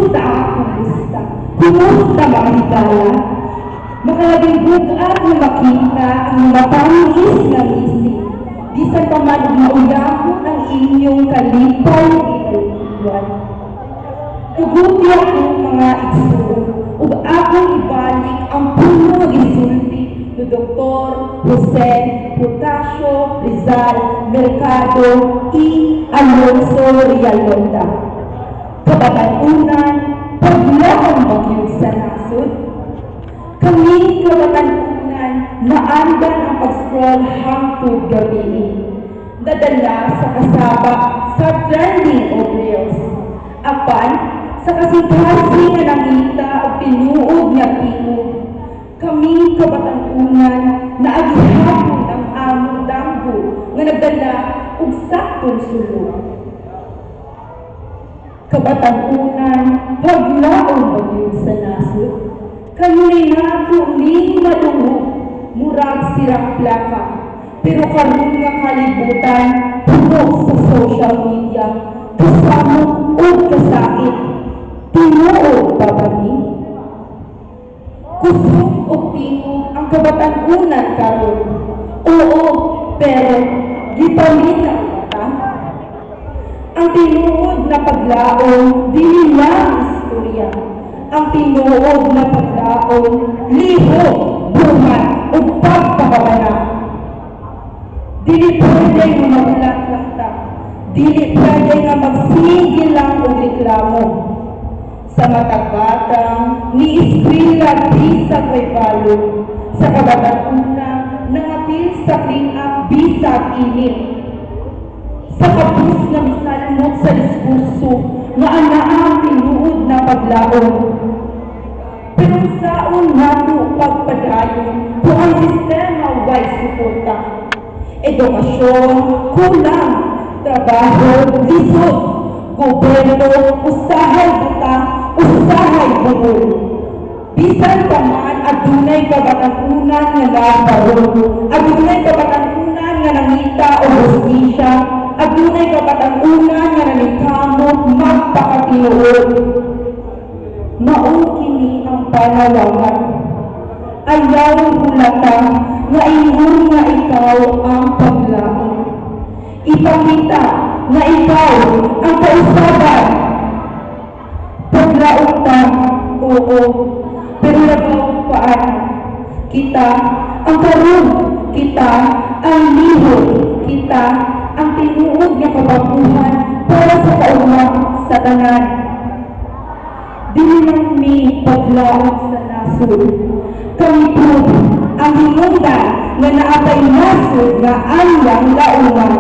Kumusta kumusta? Kumusta mga higala? Makalabing bugat na makita ang matangis na isip. Di sa paman maulapot ang inyong kalipay ikalipwan. Tuguti akong mga igsoon, ug akong ibalik ang puno gisulti ni Dr. Jose Potasio Rizal Mercado I. Alonso Rialonda. Kabatanunan, paglakang bagyong sa nasod. Kami kabatanunan naandan ang pag-scroll hangtod gabi. Nadala sa kasaba sa trending of reels. Apan, sa kasigasi nga nangita o tinuod nga tinuod. Kami kabatanunan na aghihapon ang among damgo nga nagdala og saktong sulod. Kabatanunan, paglaong bagyong sa nasod. Kanunay nato ni malungog, murag sirang plaka. Pero karon nga kalibutan, puno sa social media, kasamo o kasait. Tinuod pa ba ni? Kusog o tingog ang kabatanunan karon. Oo, pero gipaminaw ta. Ang tinuod na paglaong, dili lang istorya. Ang tinuod na paglaong, liho, buhat, o pagpakabana. Dili pwede nga maglat-lakta. Dili pwede nga magsigil lang o reklamo. Sa matabatang, ni eskwela bisag may balo. Sa kabatanunan, nangapil sa clean-up bisag init. Sa kapus na misalmot sa diskurso, nga anaa tinuod na paglaong. Pero saon nato pagpadayon kung ang sistema way suporta. Edukasyon, kulang, trabaho, lisod, gobyerno, usahay buta, usahay bukol. Bisan pa man, adunay kabatanunan nga nabaron, adunay kabatanunan nga nangita o hustisya, adunay kabatanunan nga nangitamo magpakatinuod. Maong kini ang panawagan. Ayaw hulata nga ingon nga ikaw ang paglaong. Ipakita nga ikaw ang kausaban. Paglaong ta, oo, pero naglaong paan. Kita ang karon, kita ang liho, kita ang tinuod nga kababuhan para sa kauma sa tanan. Dili lang mi paglaong sa nasod. Kami po ang hinungdan nga naapay nasod nga anyang laungan